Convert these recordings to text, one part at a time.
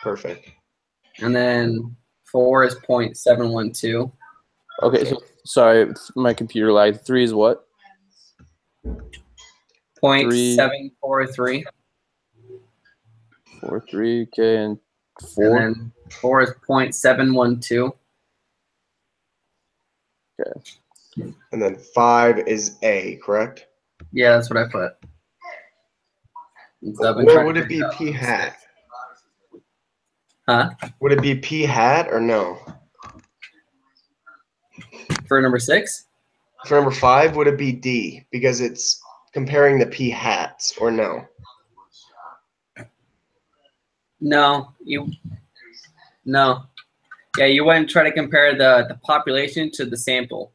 Perfect. And then 4 is 0.712. Okay, so sorry, my computer lagged. 3 is what? 0.743. 4.3, okay, and 4? And then 4 is 0.712. Okay. And then 5 is A, correct? Yeah, that's what I put. So Or would it be P hat? Huh? Would it be P hat or no? For number 6? For number 5, would it be D? Because it's comparing the P hats, or no? No. No. Yeah, you wouldn't try to compare the population to the sample.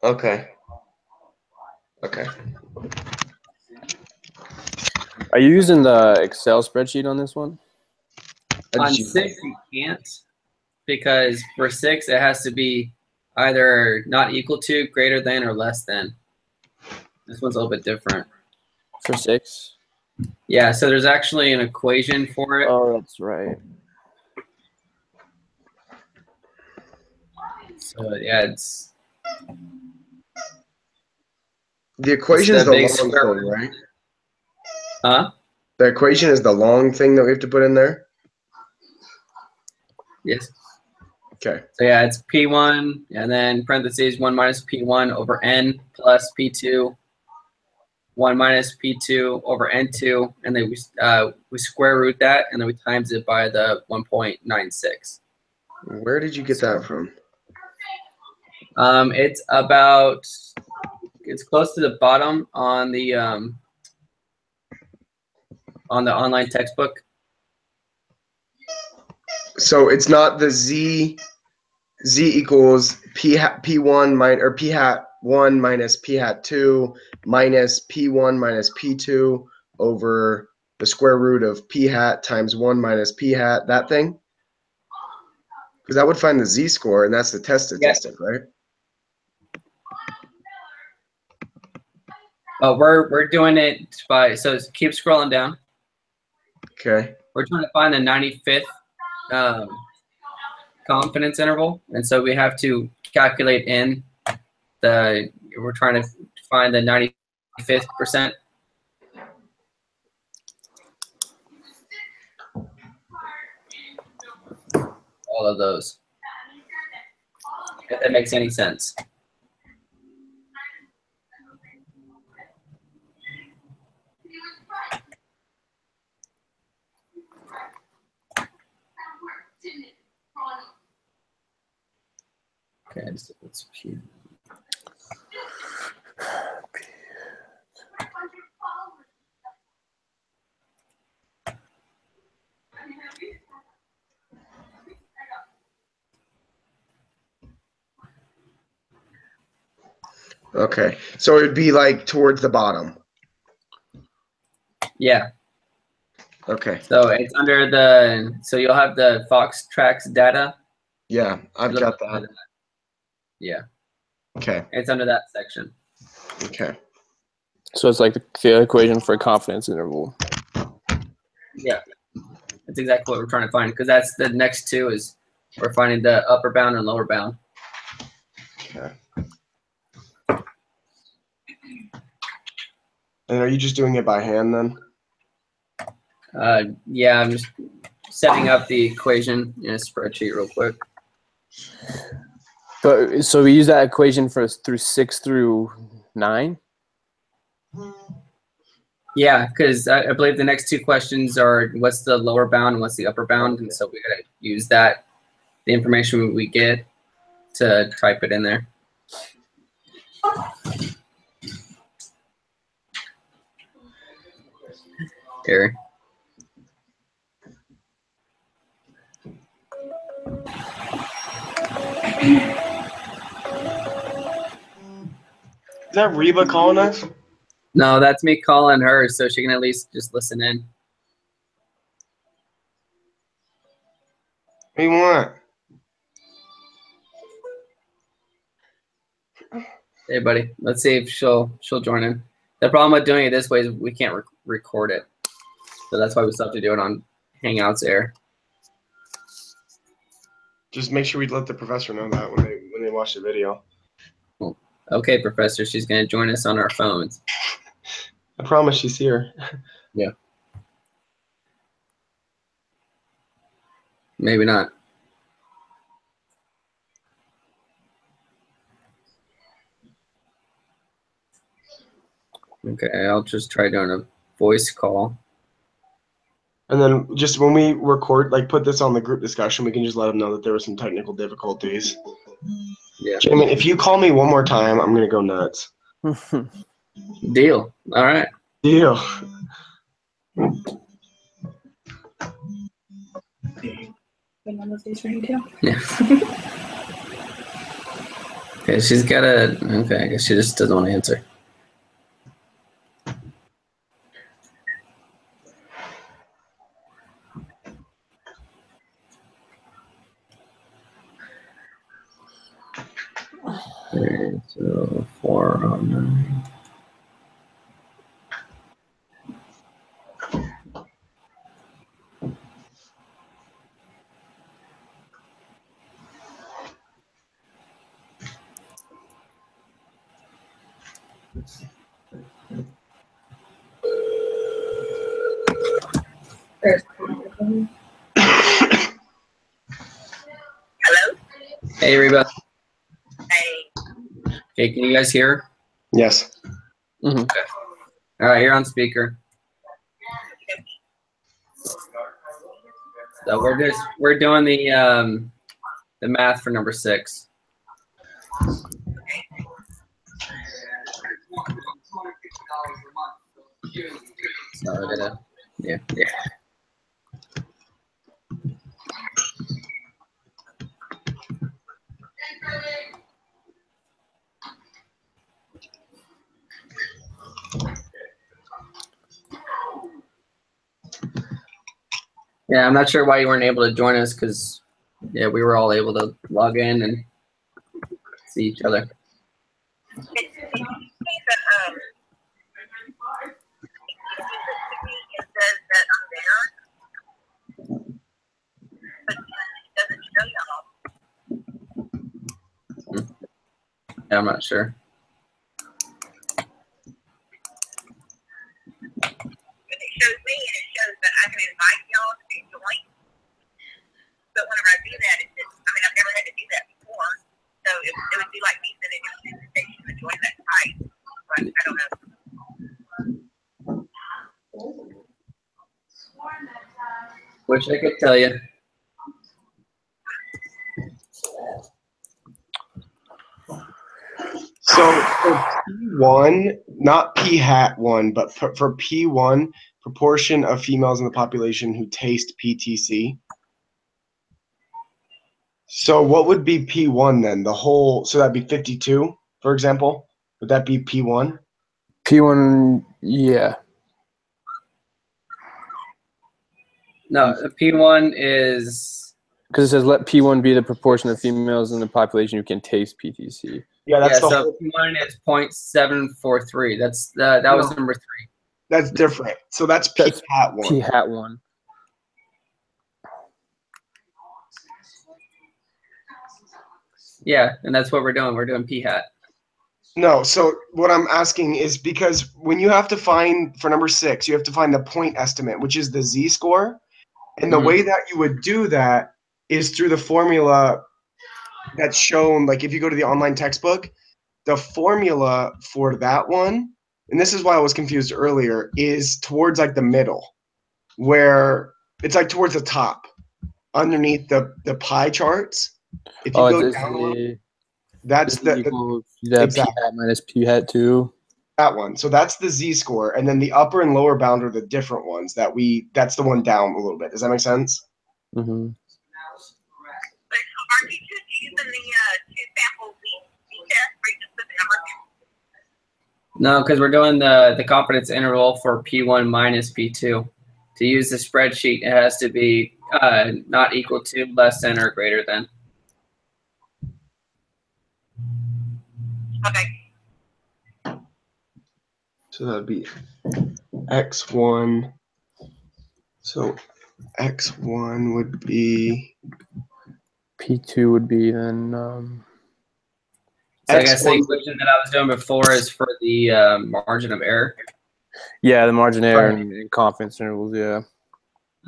Okay. Okay. Are you using the Excel spreadsheet on this one? On 6, you can't, because for 6, it has to be either not equal to, greater than, or less than. This one's a little bit different. For 6? Yeah, so there's actually an equation for it. Oh, that's right. So, yeah, it's... The equation is the long thing, right? Huh? The equation is the long thing that we have to put in there? Yes. Okay. So, yeah, it's P1, and then parentheses 1 minus P1 over N plus P2, 1 minus P2 over N2, and then we square root that, and then we times it by the 1.96. Where did you get that from? It's close to the bottom on the online textbook. So it's not the Z equals P1 minus, or P hat 1 minus P hat 2 minus P1 minus P2 over the square root of P hat times 1 minus P hat, that thing? Because that would find the Z score, and that's the test statistic, right? But we're doing it by, so keep scrolling down. Okay. We're trying to find the 95th confidence interval, and so we have to calculate in we're trying to find the 95th percent. All of those. If that makes any sense. Okay, let's P. Okay. So it would be like towards the bottom. Yeah. Okay. So it's under so you'll have the Fox Tracks data. Yeah, I've got that. Yeah. Okay. It's under that section. Okay. So it's like the equation for a confidence interval. Yeah. That's exactly what we're trying to find, because that's the next two is we're finding the upper bound and lower bound. Okay. And are you just doing it by hand then? Yeah, I'm just setting up the equation in a spreadsheet real quick. But so we use that equation through 6 through 9? Yeah, because I believe the next two questions are what's the lower bound and what's the upper bound, and so we gotta use the information we get to type it in there. Here. Is that Reba calling us? No, that's me calling her, so she can at least just listen in. What do you want? Hey, buddy. Let's see if she'll join in. The problem with doing it this way is we can't record it. So that's why we still have to do it on Hangouts Air. Just make sure we let the professor know that when they watch the video. Okay, Professor, she's going to join us on our phones. I promise she's here. Yeah. Maybe not. Okay, I'll just try doing a voice call. And then just when we record, like put this on the group discussion, we can just let them know that there were some technical difficulties. Yeah. Jamin, if you call me one more time, I'm gonna go nuts. Deal. All right. Deal. Yeah. Okay, she's got a. Okay, I guess she just doesn't want to answer. Okay, so 4 on 9. Hello? Hey, Reba. Hey. Okay, can you guys hear? Yes. Mm-hmm. All right, you're on speaker. So we're doing the math for number 6. So I gotta, yeah. Yeah, I'm not sure why you weren't able to join us because, yeah, we were all able to log in and see each other. It says that I'm there, but it doesn't show y'all. Yeah, I'm not sure. But it shows me and it shows that I can invite y'all to join. But whenever I do that, I've never had to do that before. So it would be like me sending you an invitation to join that site. But I don't know. Wish I could tell you. So for P1, not P hat 1, but for P1, proportion of females in the population who taste PTC. So what would be P1 then? The whole, so that'd be 52, for example. Would that be P1? P1, yeah. No, the P1 is Because it says let P1 be the proportion of females in the population who can taste PTC. Yeah, that's the so whole, P1 is 0.743. That's that was number 3. that's different. So that's P That's hat 1. P hat 1. Yeah, and that's what we're doing. We're doing P hat. No, so what I'm asking is because when you have to find, for number 6, you have to find the point estimate, which is the z-score. And the way that you would do that is through the formula that's shown, like if you go to the online textbook, the formula for that one, and this is why I was confused earlier, is towards like the middle, where it's like towards the top, underneath the pie charts. If you go down a little, that's the equals that exactly. P hat minus P hat 2. That one. So that's the z-score, and then the upper and lower bound are the different ones that's the one down a little bit. Does that make sense? Mm-hmm. But are you just using the two sample Z test or you just put the number in? No, because we're doing the confidence interval for P1 minus P2. To use the spreadsheet, it has to be not equal to, less than, or greater than. Okay. So that'd be x1 So x1 would be P2 would be then So I guess the X1 equation that I was doing before is for the margin of error. yeah, the margin error Right. and confidence intervals, yeah.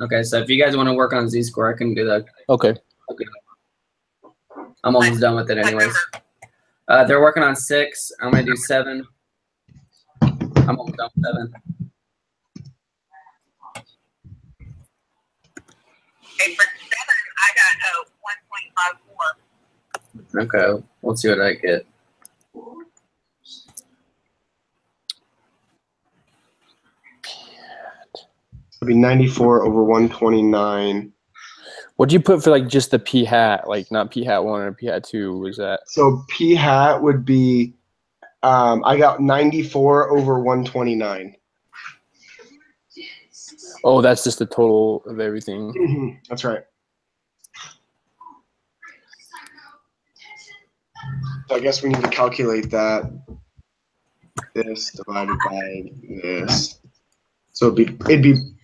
Okay, so if you guys want to work on z-score, I can do that. Okay. I'm almost done with it anyways. They're working on 6. I'm going to do 7. I'm almost done with 7. Okay, for 7, I got 1.54. Okay, let's see what I get. would be 94 over 129. What'd you put for like just the p hat, like not p hat 1 or p hat 2? Was that? So p hat would be I got 94 over 129. Oh, that's just the total of everything. That's right. So I guess we need to calculate that. This divided by this. So it'd be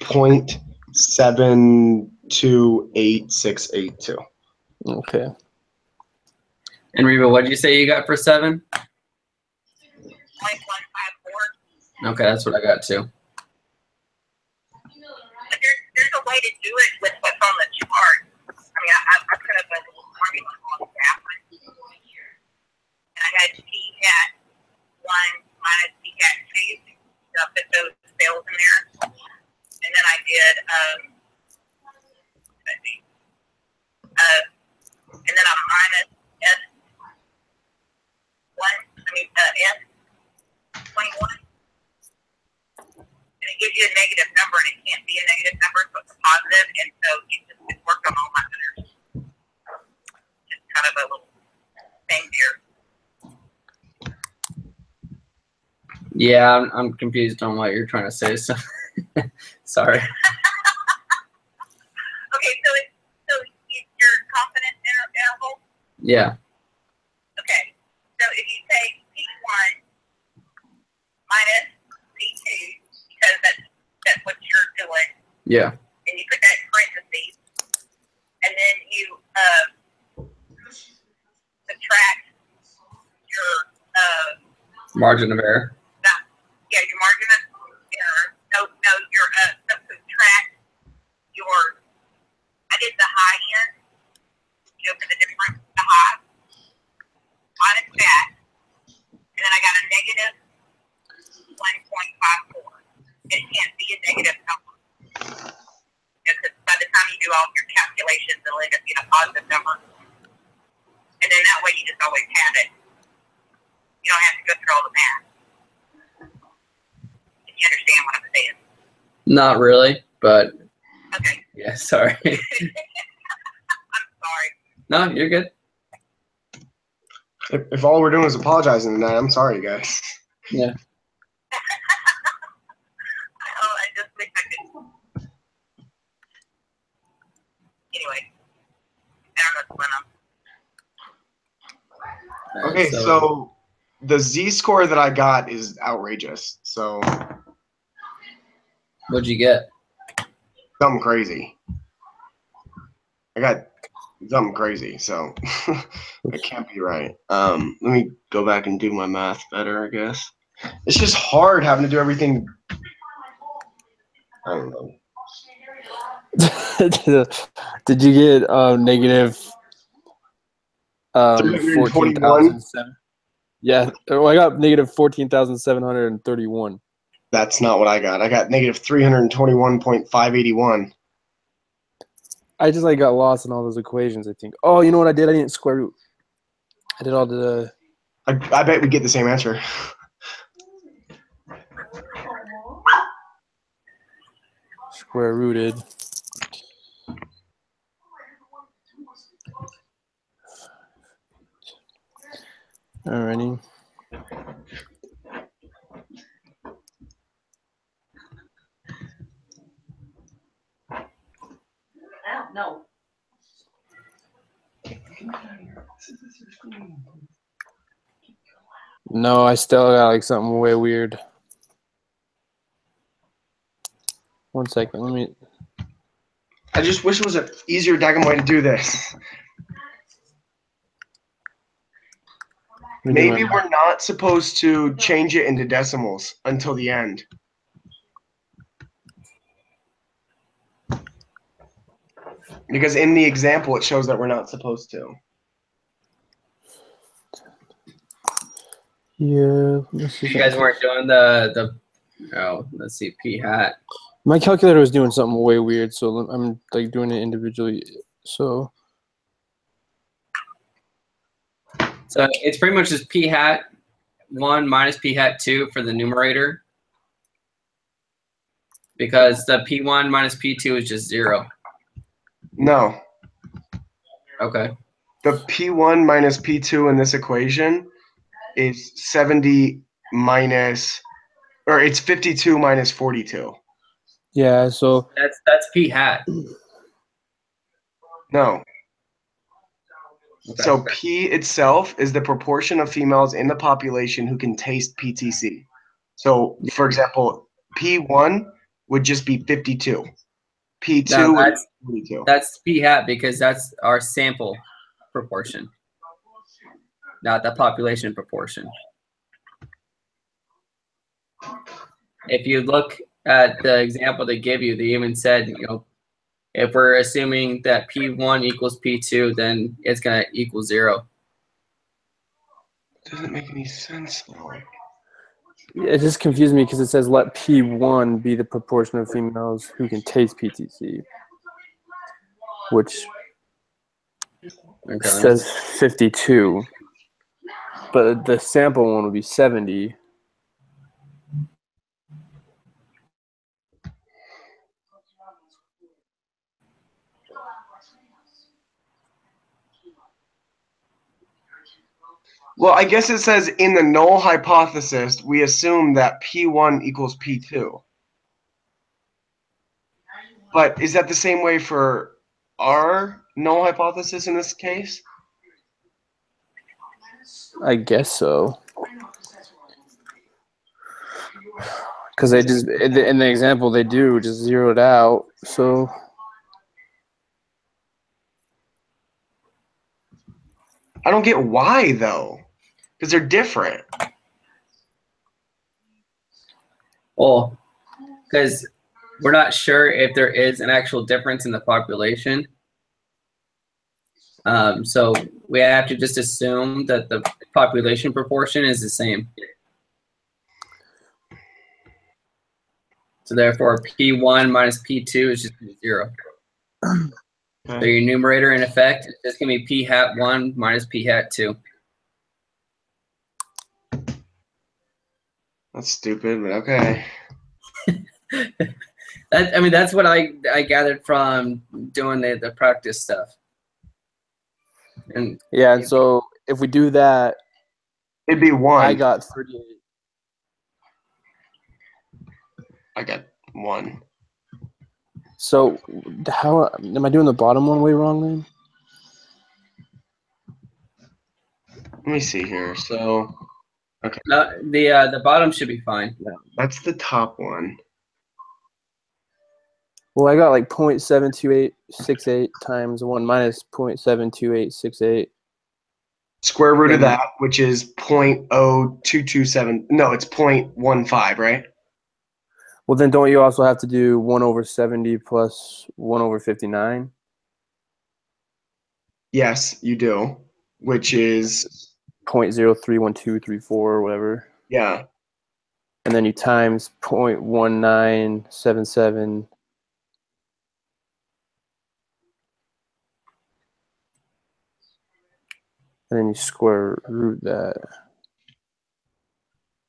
0.728682. Okay. And Reba, what did you say you got for 7? 0.154. Okay, that's what I got too. But there's a way to do it with what's on the chart. I mean, I put up a little formula on the graph. And I had p hat 1 minus p hat 2. So I put those cells in there. And then I did, let's see. And then I minus S21. And it gives you a negative number, and it can't be a negative number, so it's a positive, and so it worked on all my centers. Just kind of a little thing there. Yeah, I'm confused on what you're trying to say. So sorry. Okay, so your confidence interval. Yeah. Okay, so if you take P1 minus P2, because that's what you're doing, Yeah. and you put that in parentheses, and then you subtract your Margin of error. your margin of error. No, your subtract your. I did the high end. You know, for the difference, the high minus that, and then I got a negative 1.54. It can't be a negative number. Because by the time you do all of your calculations, it'll end up being a positive number. And then that way you just always have it. You don't have to go through all the math. If you understand what I'm saying. Not really, but Okay. yeah, sorry. I'm sorry. No, you're good. If all we're doing is apologizing tonight, I'm sorry, guys. Yeah. I just wish I could. Anyway. I don't know what's going on. Okay, so the z-score that I got is outrageous. So what'd you get? something crazy. I got something crazy, so it can't be right. Let me go back and do my math better, I guess. It's just hard having to do everything. I don't know. Did you get negative 14,007? Yeah, I got negative 14,731. That's not what I got. I got negative 321.581. I just got lost in all those equations, I think. Oh, you know what I did? I didn't square root. I did all the. I bet we get the same answer. Square rooted. Alrighty. No. No, I still got something way weird. 1 second, let me. I just wish it was an easier daggone way to do this. Maybe we're not supposed to change it into decimals until the end. Because in the example, it shows that we're not supposed to. Yeah. You guys weren't doing the let's see, p hat. My calculator was doing something way weird, so I'm like doing it individually. So it's pretty much just p hat 1 minus p hat 2 for the numerator, because the p1 minus p2 is just 0. No. Okay. The P1 minus P2 in this equation is 70 minus, or it's 52 minus 42. yeah, so That's p hat. No. Okay. So P itself is the proportion of females in the population who can taste PTC. So, for example, P1 would just be 52. P2 No, would be 42. That's p hat because that's our sample proportion, not the population proportion. If you look at the example they give you, they even said, if we're assuming that P1 equals P2, then it's going to equal 0. It doesn't make any sense, though. it just confused me because it says let P1 be the proportion of females who can taste PTC, which says 52, but the sample one would be 70. Well, I guess it says in the null hypothesis, we assume that P1 equals P2. But is that the same way for our null hypothesis in this case? I guess so. Because they just, in the example they do, just zero it out. So I don't get why, though. Because they're different. Well, because we're not sure if there is an actual difference in the population. So we have to just assume that the population proportion is the same. So therefore, P1 minus P2 is just 0. Okay. So your numerator, in effect, is just going to be P hat 1 minus P hat 2. That's stupid, but okay. That's what I gathered from doing the practice stuff. And yeah, and so if we do that, It'd be 1. I got 38. I got 1. So how am I doing the bottom one way wrong then? Let me see here. So, okay. no, the bottom should be fine. That's the top one. Well, I got like 0.72868 times 1 minus 0.72868. Square root of that, which is 0.0227. No, it's 0.15, right? Well, then don't you also have to do 1 over 70 plus 1 over 59? Yes, you do. Which is 0.031234 or whatever. yeah. And then you times 0.1977. And then you square root that.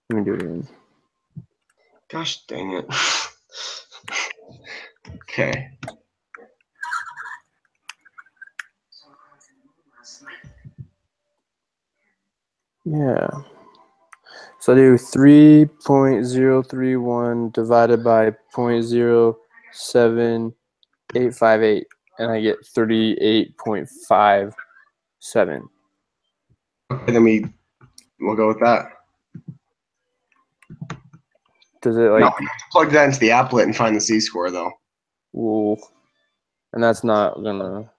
Let me do it again. Gosh dang it. Okay. Yeah. So I do 3.031 divided by 0.07858, and I get 38.57. Okay, then we'll go with that. Does it like? No, we have to plug that into the applet and find the z-score, though. Well, And that's not gonna.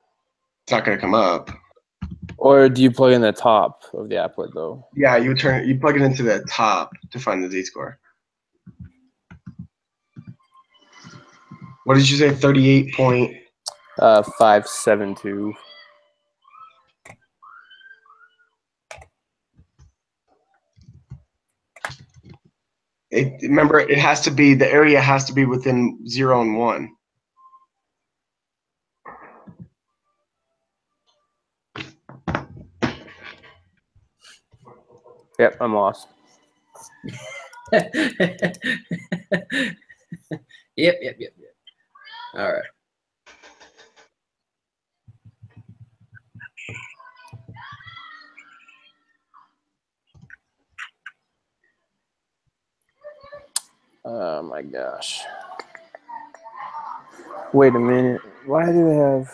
It's not going to come up. Or do you plug in the top of the applet though? Yeah, you plug it into the top to find the z-score. What did you say? 38 point. 572. Remember, it has to be, the area has to be within 0 and 1. Yep, I'm lost. Yep. All right. Oh my gosh. Wait a minute. Why do they have?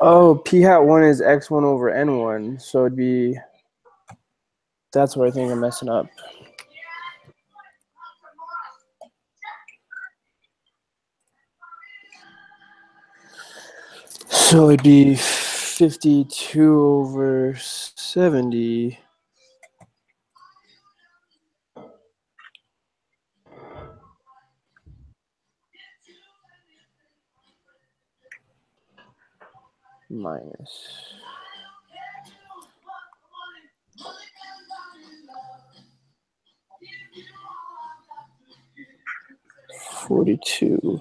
Oh, p hat 1 is x1 over n1, so it'd be. That's where I think I'm messing up. So it'd be 52 over 70. Minus. $42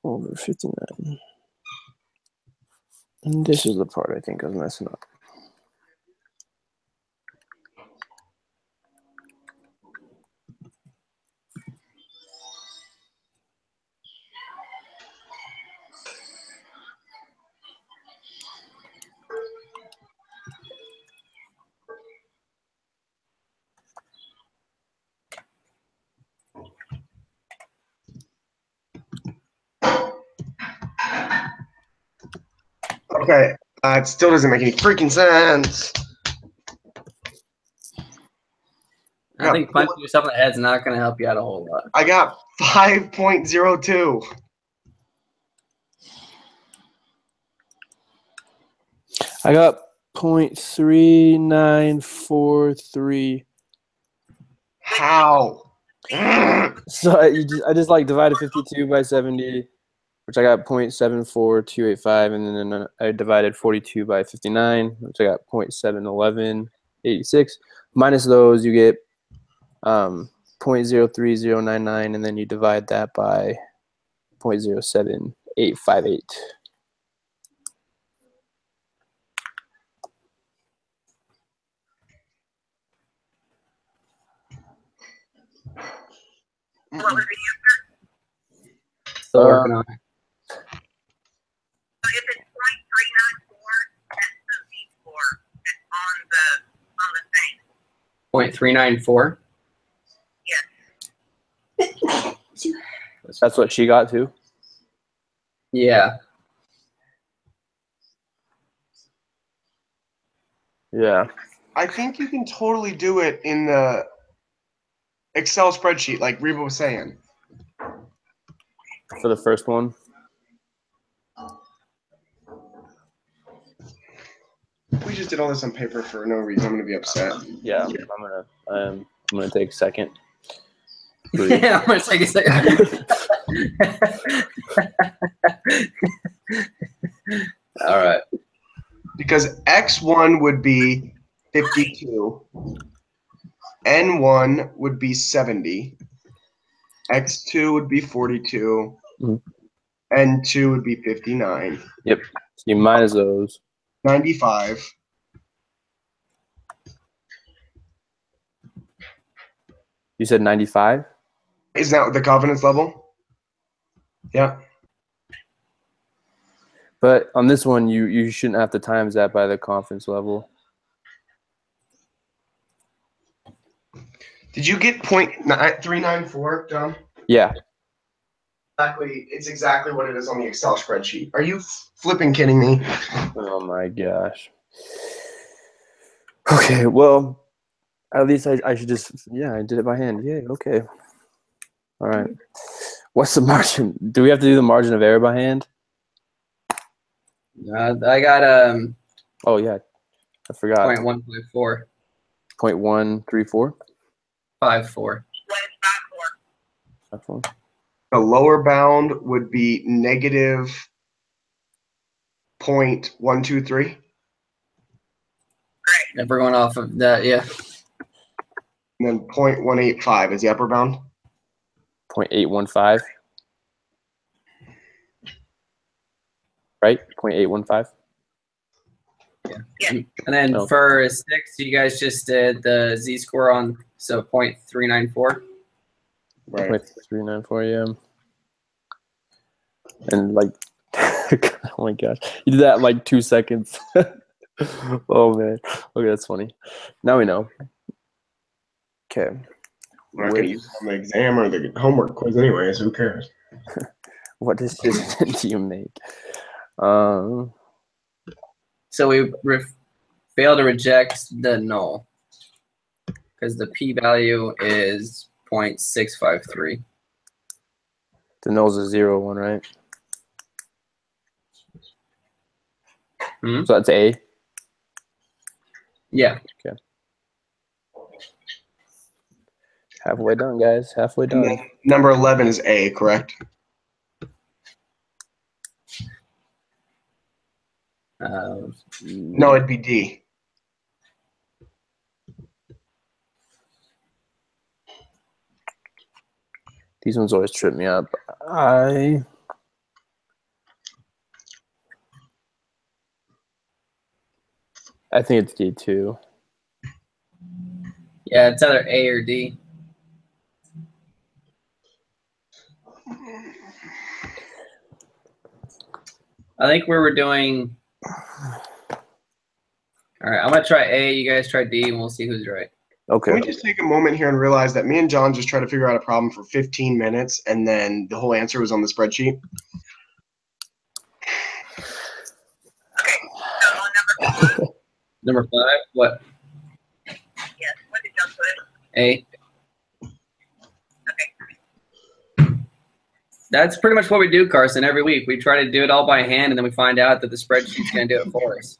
over $59. And this is the part I think I was messing up. Okay, it still doesn't make any freaking sense. I think punching yourself in the head's not going to help you out a whole lot. I got 5.02. I got 0.3943. How? So I just like divided 52 by 70, which I got 0.74285, and then I divided 42 by 59, which I got 0.71186. Minus those, you get 0.03099, and then you divide that by 0.07858. What was the answer? Still working on it. So if it's 0.394, that's the z-score that's on the thing. 0.394. Yes. That's what she got too. Yeah. Yeah. I think you can totally do it in the Excel spreadsheet, like Reba was saying. For the first one. We just did all this on paper for no reason. I'm gonna be upset. Yeah, I'm gonna take a second. Yeah, I'm going to take a second. All right. Because X1 would be 52. N1 would be 70. X2 would be 42. Mhm. N2 would be 59. Yep. So you minus those. 95. You said 95? Is that the confidence level? Yeah. But on this one, you shouldn't have to times that by the confidence level. Did you get 0.394, John? Yeah. Exactly. It's exactly what it is on the Excel spreadsheet. Are you flipping kidding me? Oh my gosh. Okay, well, At least I should just, yeah, I did it by hand. Yay, okay. All right. What's the margin? Do we have to do the margin of error by hand? I got Oh, yeah. I forgot. 0.154. 0.134? 54. 54. The lower bound would be negative 0.123. If we're going off of that, yeah. And then 0.185 is the upper bound. 0.815. Right? 0.815. And then Oh. for 6, you guys just did the z-score on, so 0.394. Right. 0.394, yeah. And like, oh my gosh. You did that in like 2 seconds. Oh man. Okay, that's funny. Now we know. Okay. We're not going to use it on the exam or the homework quiz anyways. Who cares? What decision do you make? So we fail to reject the null because the p-value is 0.653. The null's a 0, 1, right? Hmm? So that's A. Yeah. Okay. Halfway done, guys. Halfway And done. then number 11 is A, correct? No, it'd be D. These ones always trip me up. I think it's D too. Yeah, it's either A or D. I think we were doing. All right, I'm gonna try A. You guys try D, and we'll see who's right. Okay. Can we just take a moment here and realize that me and John just tried to figure out a problem for 15 minutes, and then the whole answer was on the spreadsheet? So on number 5, Number 5, what? yes, what did y'all put? A. Okay. That's pretty much what we do, Carson. Every week we try to do it all by hand, and then we find out that the spreadsheet's gonna do it for us.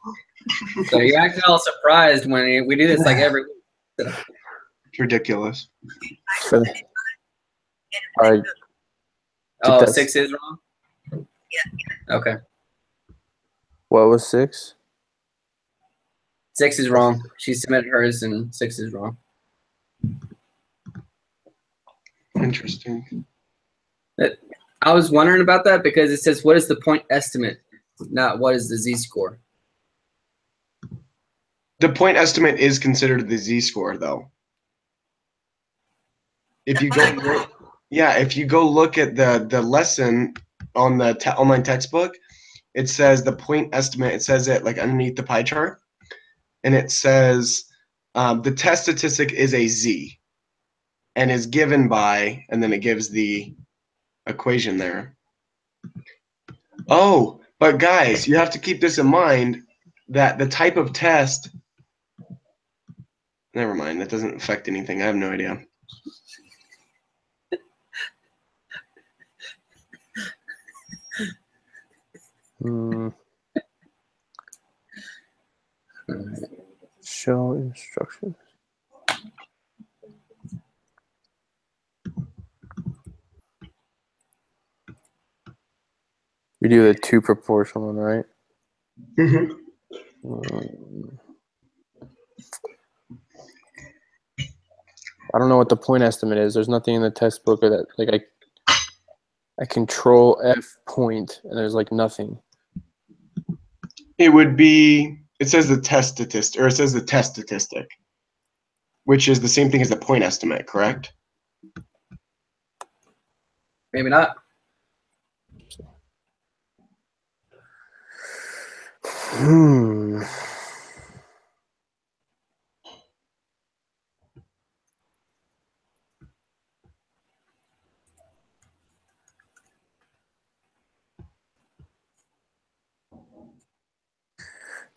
So you're acting all surprised when we do this like every week. It's ridiculous. For the- all right. Oh, That's- 6 is wrong? Yeah. Okay. What was 6? 6 is wrong. She submitted hers, and 6 is wrong. Interesting. I was wondering about that because it says, what is the point estimate, not what is the z-score. The point estimate is considered the z-score, though. If you go, yeah, if you go look at the lesson on the online textbook, it says the point estimate. It says it like underneath the pie chart, and it says the test statistic is a z, and is given by, and then it gives the equation there. Oh, but guys, you have to keep this in mind that the type of test. Never mind, that doesn't affect anything. I have no idea. Show instructions. We do the 2 proportional one, right? I don't know what the point estimate is. There's nothing in the textbook or that like I control F point and there's like nothing. It would be. It says the test statistic, or it says the test statistic, which is the same thing as the point estimate, correct? Maybe not.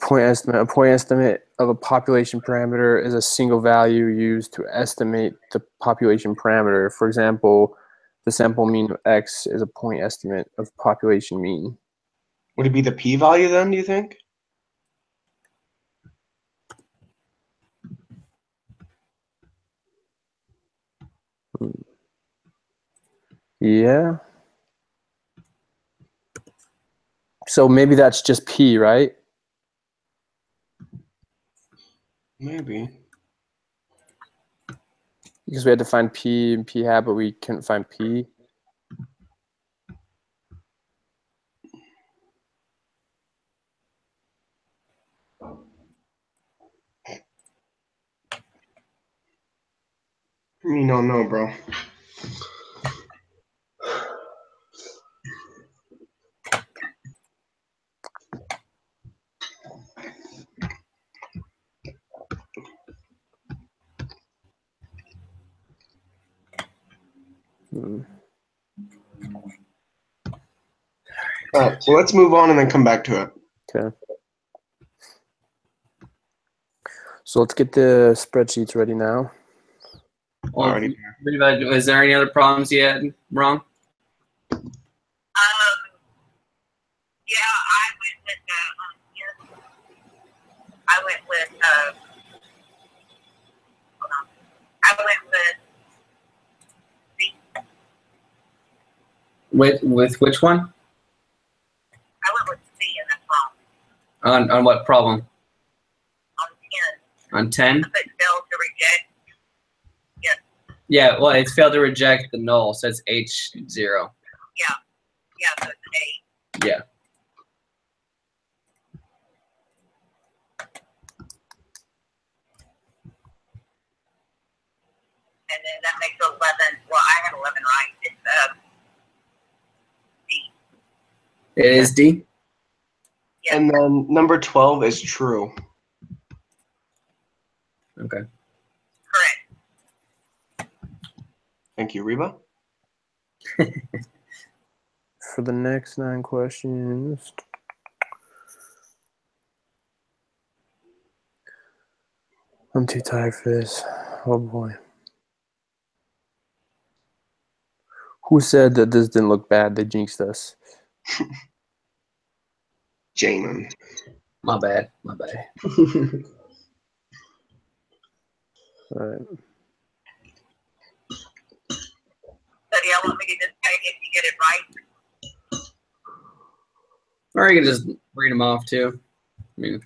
Point estimate. A point estimate of a population parameter is a single value used to estimate the population parameter. For example, the sample mean of X is a point estimate of population mean. Would it be the p-value then, do you think? Yeah. So maybe that's just P, right? Maybe. Because we had to find P and P hat, but we couldn't find P. You don't know, bro. All right, so let's move on and then come back to it. Okay. So let's get the spreadsheets ready now. Well, Alrighty. is there any other problems you had wrong? Yeah, I went with hold on. I went with C. With which one? I went with C in that problem. On what problem? On 10. On 10? If it failed to reject. Yes. Yeah, well, it's failed to reject the null, so it's H0. Yeah. Yeah, so it's A. Yeah. And then that makes 11. Well, I had 11 right. It's D. It is D? Yeah. And then number 12 is true. Okay. Correct. Thank you, Reba. For the next 9 questions. I'm too tired for this. Oh boy. Who said that this didn't look bad? They jinxed us. Jamin. My bad. My bad. All right. So do y'all want me to just check if you get it right? Or you can just read them off, too. I mean,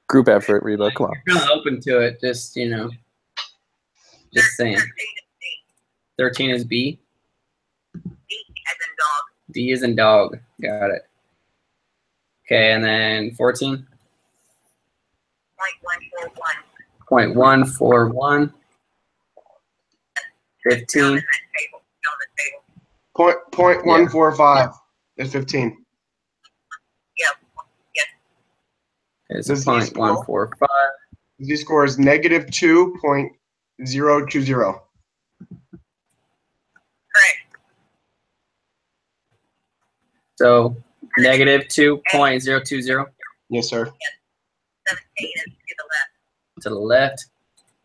Group effort, Reba. Come on. you're kind of open to it, just, you know. Just saying. 13 is B. D as in dog. D is in dog. Got it. Okay, and then 14? 0.141. 0.141. 15. On that table. On the table. Point 145 is 15. It's Does he score? 0.145. Z score is negative 2.020. Correct. So negative 2.020 Yes, sir. 17 is to the left. to the left.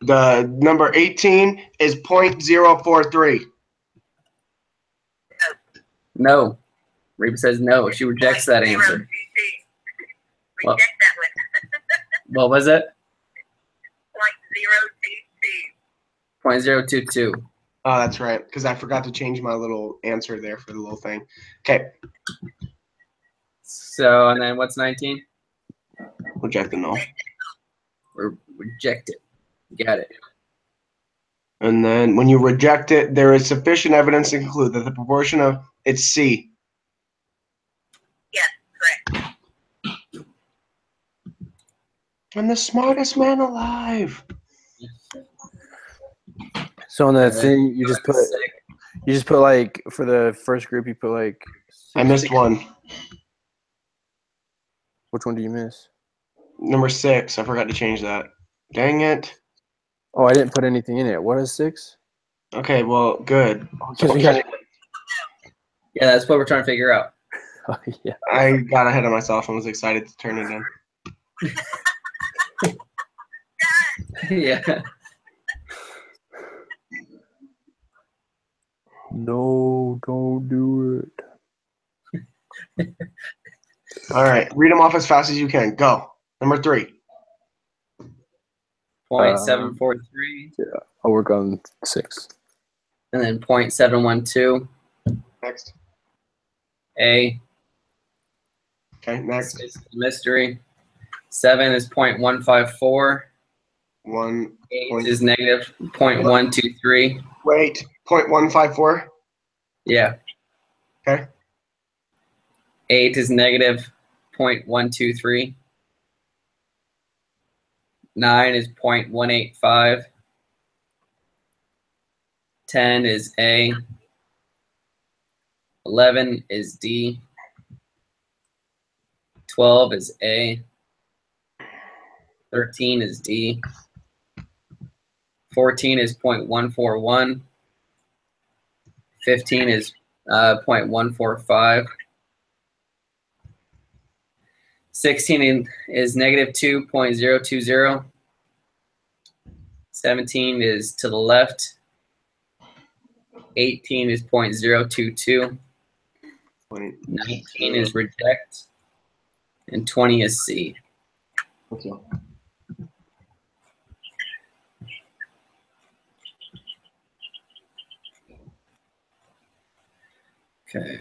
The number 18 is 0.043. No. Reba says no. She rejects that answer. 0.022. Well- Reject that one. What was it? 0.022. 0.022. Oh, that's right, because I forgot to change my little answer there for the little thing. Okay, So, and then what's 19? reject the null. Or reject it. Got it. And then when you reject it, there is sufficient evidence to conclude that the proportion of it's C. Yes, correct. I'm the smartest man alive. So on that And then thing, you just put like for the first group, you put like. I missed one. Which one do you miss? Number 6. I forgot to change that. Dang it. Oh, I didn't put anything in it. What is 6? Okay, well, good. Because we got. Yeah, that's what we're trying to figure out. Oh, yeah. I got ahead of myself and was excited to turn it in. Yeah. No, don't do it. All right, read them off as fast as you can. Go. Number 3. 0.743, I'll work on 6. and then 0.712. Next. A. Okay, next. 6 is a mystery. 7 is 0.154. 1. 8 is negative 0.123. Wait, 0.154. Yeah. Okay. 8 is negative 0.123. 9 is 0.185. 10 is A. 11 is D. 12 is A. 13 is D. 14 is 0.141. 15 is 0.145. 16 is negative 2.020. 17 is to the left. 18 is 0.022. 19 is reject. And 20 is C. Okay. Okay.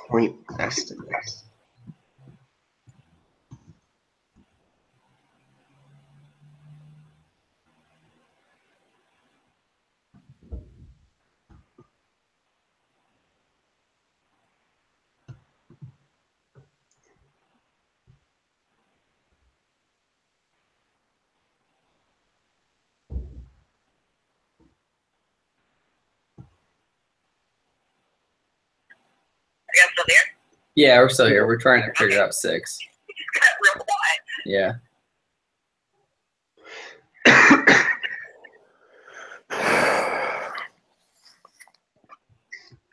Point estimate. Are you still there? Yeah, we're still here. We're trying to figure out 6. You just got real quiet. Yeah.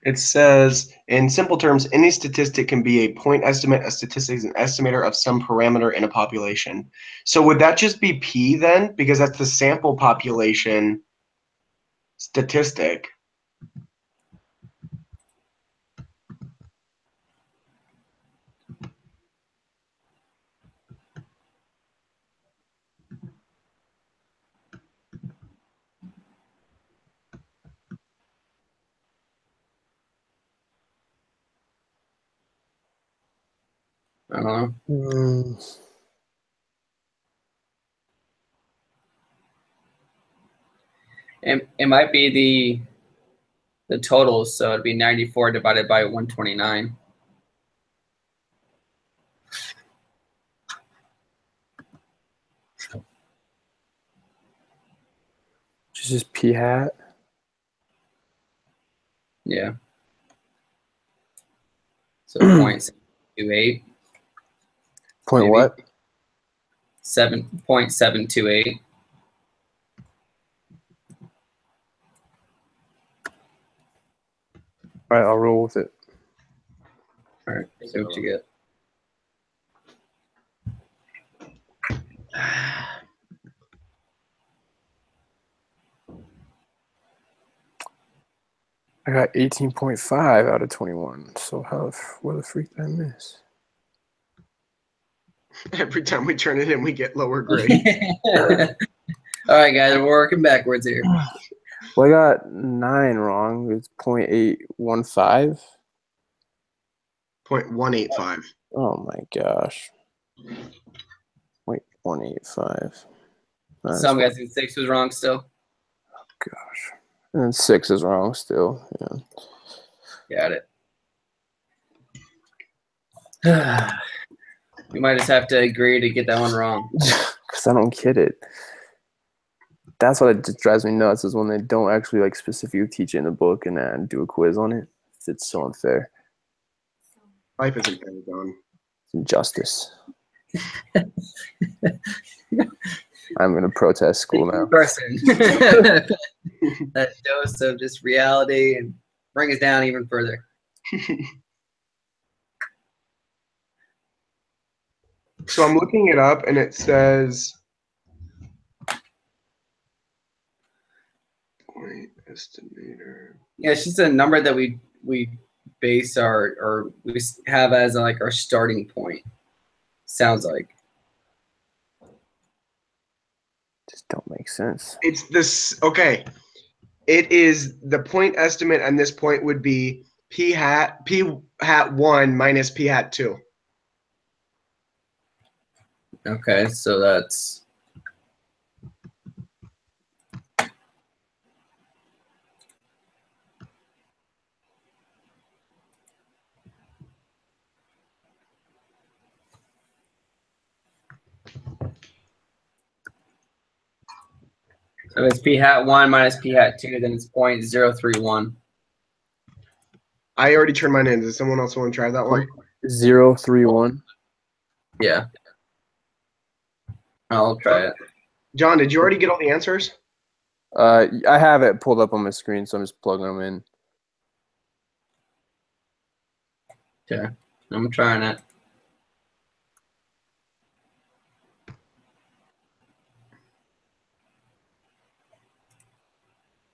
It says, in simple terms, any statistic can be a point estimate. A statistic is an estimator of some parameter in a population. So would that just be P then? Because that's the sample population statistic. I don't know. It might be the totals, so it'd be 94 divided by 129. Just P hat. Yeah. So 0.728. Point Maybe. what? 7.728. All right, I'll roll with it. All right, see what you get. I got 18.5 out of 21. So what the freak did I miss? Every time we turn it in, we get lower grade. All right, guys, we're working backwards here. Well, I got 9 wrong. It's 0.815. 0.185. Oh my gosh. 0.185. Some guys think 6 was wrong still. Gosh. And then 6 is wrong still. Yeah. Got it. We might just have to agree to get that one wrong. Because I don't get it. That's what just drives me nuts is when they don't actually like specifically teach it in the book and then do a quiz on it. It's so unfair. Life isn't fair, John. Injustice. I'm gonna protest school now. Person. That dose of just reality and bring us down even further. So I'm looking it up, and it says point estimator. Yeah, it's just a number that we base our or we have as like our starting point. Sounds like. Just don't make sense. It's this. Okay, it is the point estimate, and this point would be p hat 1 minus p hat 2. Okay, so that's so it's p hat 1 minus p hat 2, then it's 0.031. I already turned mine in. Does someone else want to try that one? 031. Yeah. I'll try it. John, did you already get all the answers? I have it pulled up on my screen, so I'm just plugging them in. Okay. I'm trying it.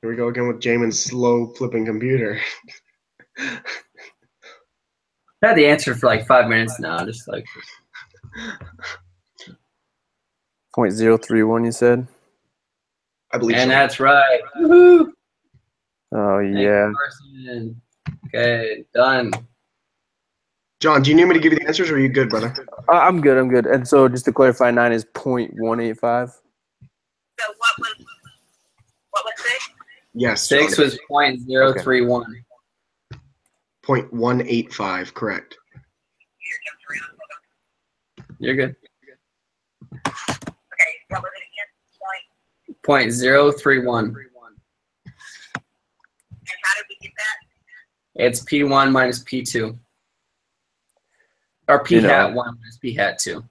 Here we go again with Jamin's slow flipping computer. I had the answer for like 5 minutes now, just like 0.031, you said? I believe and so. that's right. Woohoo! Oh, Thank yeah. you, Carson. Okay, done. John, do you need me to give you the answers, or are you good, brother? I'm good. I'm good. And so just to clarify, 9 is 0.185. So what was 6? Yes. 6 John. was 0.031. 0.185, correct. You're good. Okay, what was it again? 0.031. And how did we get that? It's P1 minus P2. Or P hat 1 minus P hat 2.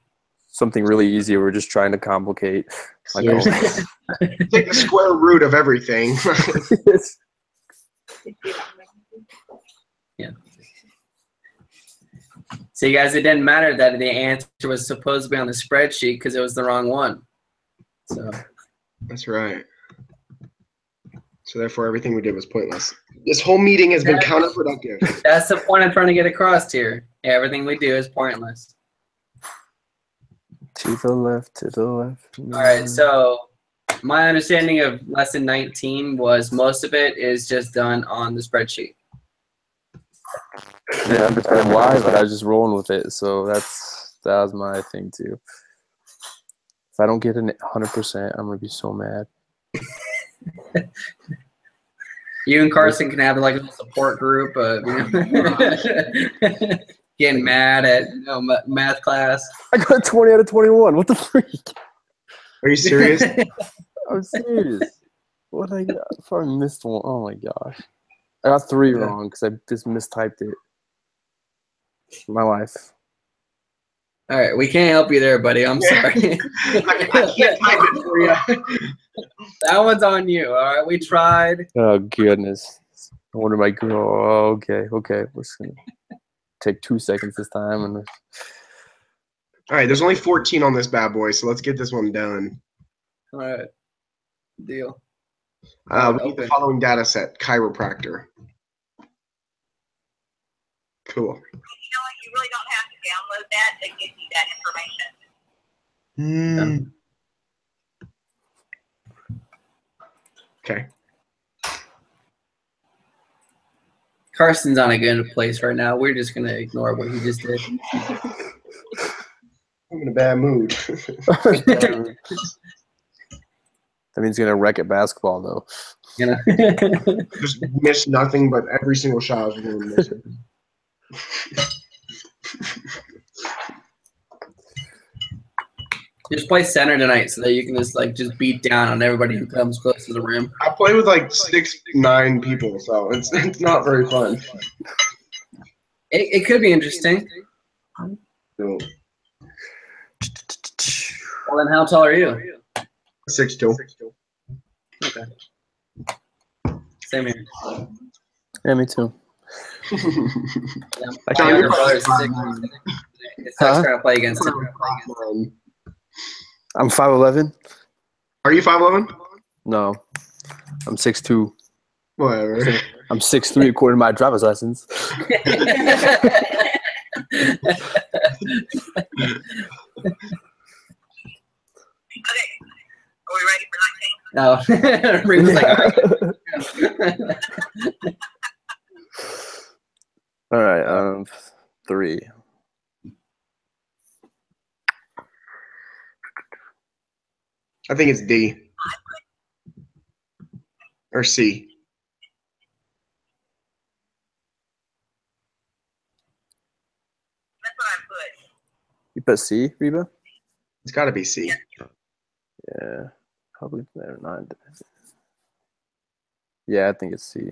Something really easy. We're just trying to complicate. Like, Seriously. Take the square root of everything. Yeah. See, guys, it didn't matter that the answer was supposed to be on the spreadsheet because it was the wrong one. So That's right. So therefore, everything we did was pointless. This whole meeting has been counterproductive. that's the point I'm trying to get across here. Yeah, everything we do is pointless. to the left, to the left. All right, so my understanding of lesson 19 was most of it is just done on the spreadsheet. I didn't understand why, but I was just rolling with it. So that was my thing too. If I don't get an 100%, I'm gonna be so mad. You and Carson can have like a little support group of getting mad at math class. I got a 20 out of 21. What the freak? Are you serious? I'm serious. What I got? I probably missed one. Oh my gosh. I got 3 wrong because I just mistyped it. My life. All right, we can't help you there, buddy. I'm sorry. I can't type it for you. That one's on you. All right, we tried. Oh goodness. I wonder my girl. Oh, okay. We're just gonna take 2 seconds this time and All right, there's only 14 on this bad boy, so let's get this one done. All right, deal. We need the following data set: chiropractor. Cool. You know what? You really don't have to download that to give you that information. Okay. Carson's on a good place right now. We're just gonna ignore what he just did. I'm in a bad mood. that means he's gonna wreck at basketball though. You know. Just miss nothing, but every single shot is going to miss it. Just play center tonight so that you can just beat down on everybody who comes close to the rim. I play with like 6, 9 people, so it's not very fun. It could be interesting. So, Well, then how tall are you? 6'2". Okay. Same here. Yeah, me too. Yeah, my John, younger you're brother's probably 6'9". It's Huh? trying to play against him. I'm 5'11". Are you 5'11"? No, I'm 6'2". Whatever. I'm 6'3" according to my driver's license. Okay. Are we ready for 19? No. Reba's like, all right. All right, 3. I think it's D. Or C. That's what I put. You put C, Reba? It's got to be C. Yeah, probably there. 9. Yeah, I think it's C.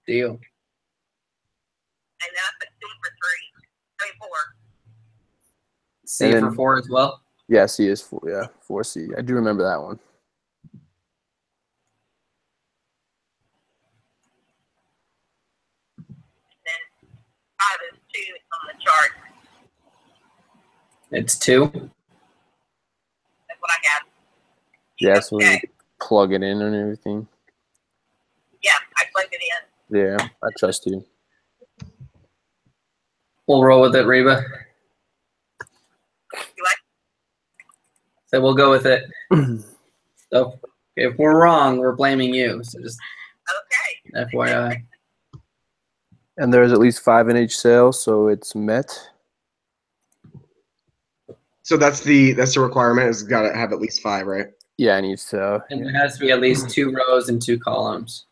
Deal. And then I put C for 3. I mean 4. C And for then- 4 as well. Yeah, C is 4. Yeah, 4C. I do remember that one. Then 5 is 2 on the chart. It's 2. That's what I have. Yeah, so we Okay. plug it in and everything. Yeah, I plugged it in. Yeah, I trust you. We'll roll with it, Reba. You like? So we'll go with it. So if we're wrong, we're blaming you. So just Okay. FYI. And there's at least 5 in each cell, so it's met. So that's the requirement. It's got to have at least 5, right? Yeah, I need to. And there has to be at least 2 rows and 2 columns.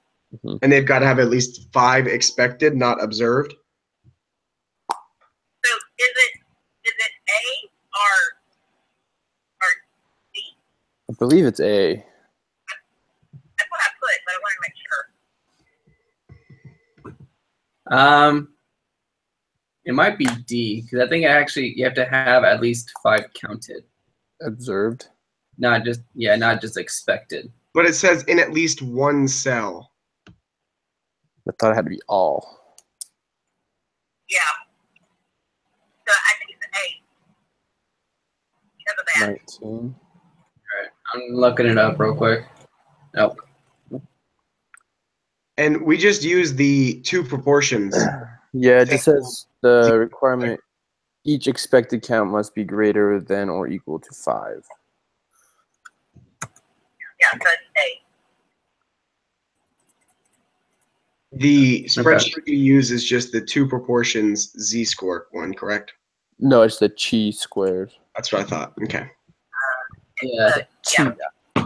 And they've got to have at least 5 expected, not observed. So is it A or D? I believe it's A. That's what I put, but I want to make sure. It might be D because I think you have to have at least 5 counted, Observed. not just expected. But it says in at least one cell. I thought it had to be all. Yeah. So I think it's A. Because of that. 19. I'm looking it up real quick. Nope. And we just use the 2 proportions. Yeah, it just says the requirement, each expected count must be greater than or equal to 5. Yeah, so it's A. The spreadsheet you use is just the 2 proportions z-score one, correct? No, it's the chi squared. That's what I thought. Okay. Yeah. Yeah.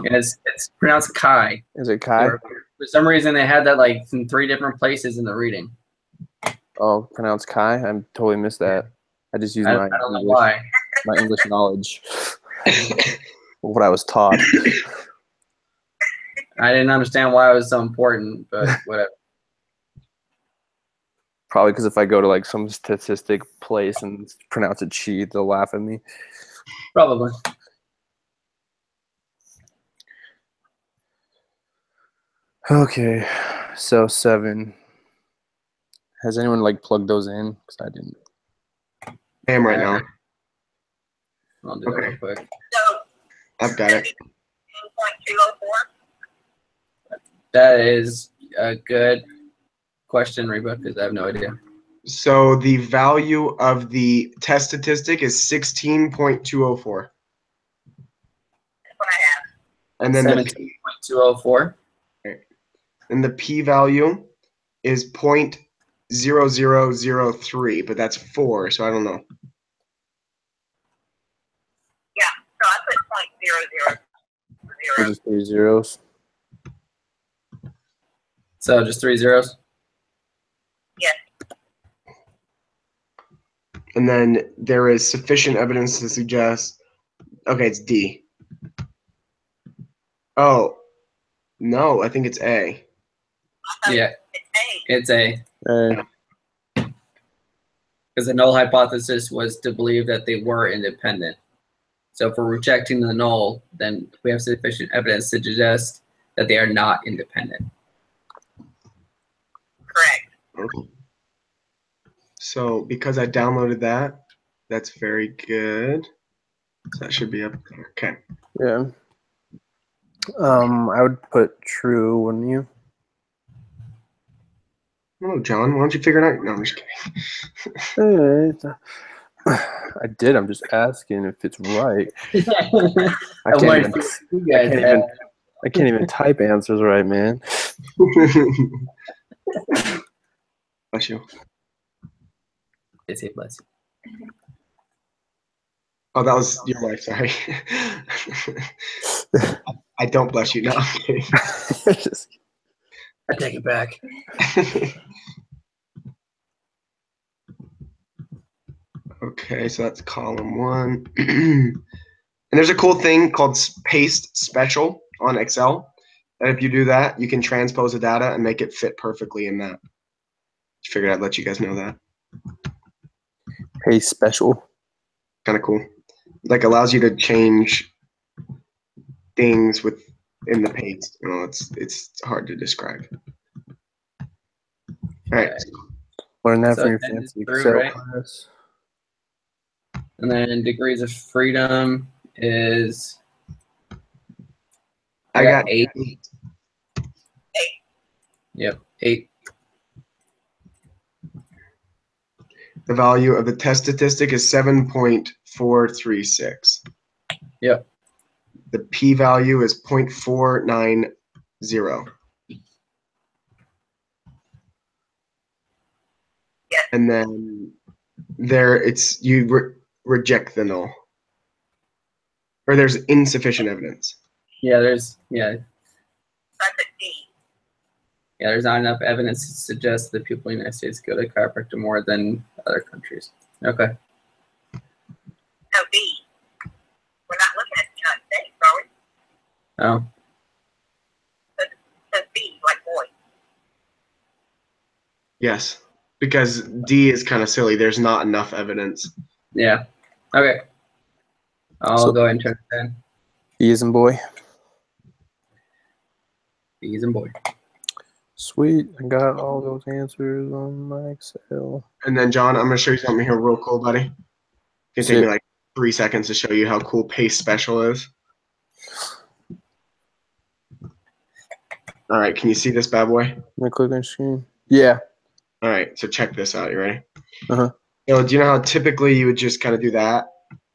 It's pronounced Chi. Is it chi? For some reason, they had that like in 3 different places in the reading. Oh, pronounced chi? I totally missed that. I just used I my don't know English, why. my English knowledge. What I was taught. I didn't understand why it was so important, but whatever. Probably because if I go to like some statistic place and pronounce it chi, they'll laugh at me. Probably. Okay, so 7. Has anyone like plugged those in? Because I didn't. I am right now. I'll do that real quick. So I've got it. 2.204. That is a good question, Reba, because I have no idea. So the value of the test statistic is 16.204. That's what I have. And then 17.204. the p-value is 0.0003, but that's 4, so I don't know. Yeah, so I put 0.000. Just 3 zeros. So just 3 zeros. Yes. And then there is sufficient evidence to suggest. Okay, it's D. Oh, no, I think it's A. Yeah, It's A. it's A. Hey. because the null hypothesis was to believe that they were independent. So if we're rejecting the null, then we have sufficient evidence to suggest that they are not independent. Correct. Okay. So because I downloaded that, that's very good. So that should be up there. Okay. Yeah. I would put true, wouldn't you? Hello, John. Why don't you figure it out? No, I'm just kidding. I did. I'm just asking if it's right. I I can't wanted even, to see you guys I can't even type answers right, man. Bless you. They say bless you. Oh, that was your wife. Sorry. I don't bless you. No, I'm kidding. Just- I take it back. Okay, so that's column 1. And there's a cool thing called paste special on Excel. And if you do that, you can transpose the data and make it fit perfectly in that. Figured I'd let you guys know that. Paste special. Kind of cool. Like allows you to change things within the paste. You know, it's hard to describe. All right. Learn that So from your 10 is fancy through, Excel right? class. And then degrees of freedom is I got 8. 8. Yep, 8. The value of the test statistic is 7.436. Yep. The p-value is 0.490. Yes. And then you reject the null. Or there's insufficient evidence. So I put D. There's not enough evidence to suggest that people in the United States go to chiropractor more than other countries. Okay. No, B. We're not looking at the United States, are we? Oh, So B, like boy. Yes. Because D is kind of silly. There's not enough evidence. yeah. Okay. I'll So- go ahead and turn it in. E as in boy. Bees and boy. Sweet. I got all those answers on my Excel. And then, John, I'm going to show you something here real cool, buddy. It's going to take me Sick. like 3 seconds to show you how cool paste special is. All right. Can you see this bad boy? Let me click on screen. Yeah. All right. So check this out. You ready? Uh-huh. So do you know how typically you would just kind of do that?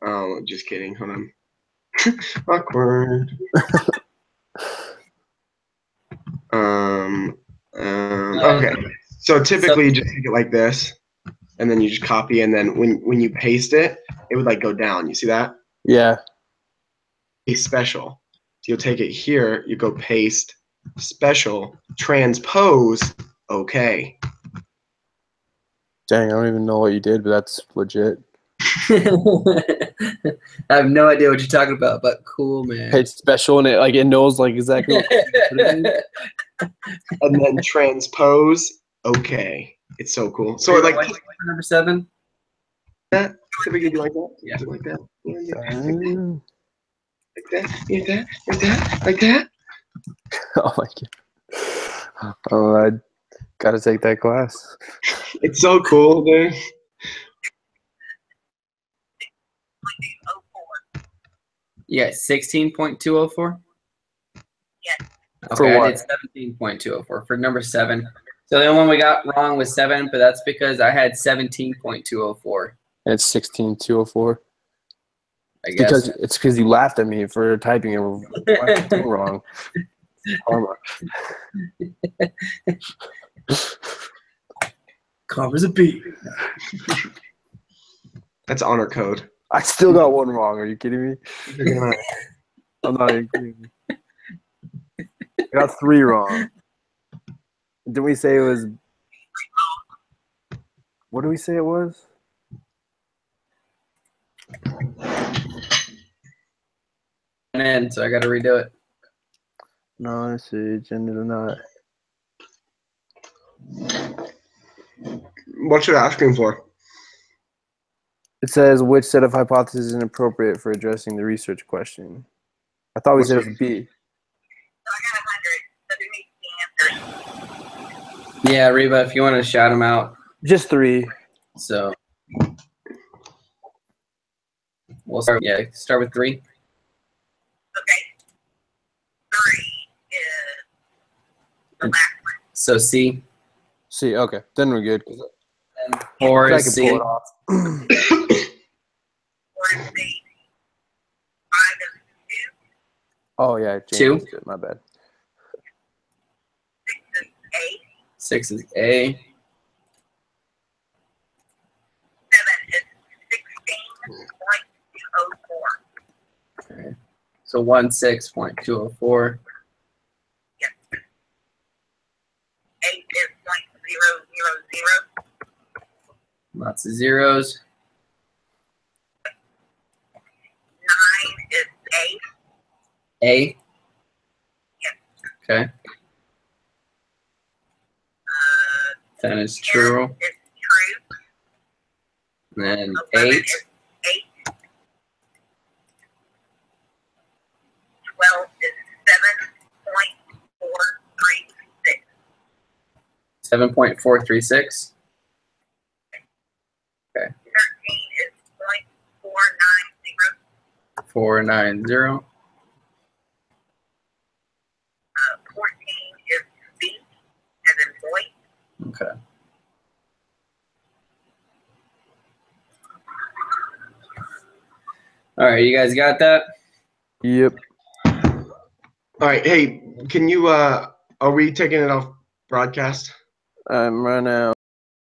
Oh, just kidding. Hold on. Awkward. Okay. So typically you just take it like this, and then you just copy, and then when you paste it, it would like go down. You see that? Yeah. Paste special. So you'll take it here, you go paste special, transpose, okay. Dang, I don't even know what you did, but that's legit. I have no idea what you're talking about, but cool, man. Hey, special, and it knows like exactly what And then transpose, okay. It's so cool. So like number 7. that, typically do like that. Yeah. Do like that. Yeah, Mm. like that. Like that. Like that. Like that. Oh my god. Oh, I gotta take that class. It's so cool, dude. 04. Yeah, 16.204. Yes. Okay, For I what? did 17.204 for number 7. So the only one we got wrong was 7, but that's because I had 17.204. And it's 16204. I guess. Because you laughed at me for typing it wrong. Karma. Karma's a B. That's honor code. I still got one wrong. Are you kidding me? You're gonna- I'm not even kidding. I got 3 wrong. Didn't we say it was? What did we say it was? And so I got to redo it. No, let's see. Gender or not. What should I ask him for? It says which set of hypotheses is inappropriate for addressing the research question. I thought we said it was B. So I got 100. So there needs to be answers. Yeah, Reba, if you want to shout them out. Just 3. So we'll start. Yeah, start with 3. Okay. 3 is the last one. So C. C. Okay, then we're good. And 4 I is can C. pull it off. 4 is C. 5 is 2. Oh yeah, James 2. is good. My bad. 6 is A. 6 is A. 7 is 16.204. Okay. So 16.204. Yes. 8 is 0.000. Lots of zeros. 9 is A. A. Yes. Okay. 10 is 10 true. is true. And then 11 8. is 8. 12 is 7.436. 7.436. 13 is 0.490. 490. 14 is B, as in boy. Okay. All right, you guys got that? Yep. All right. Hey, can you? Are we taking it off broadcast? I'm right now.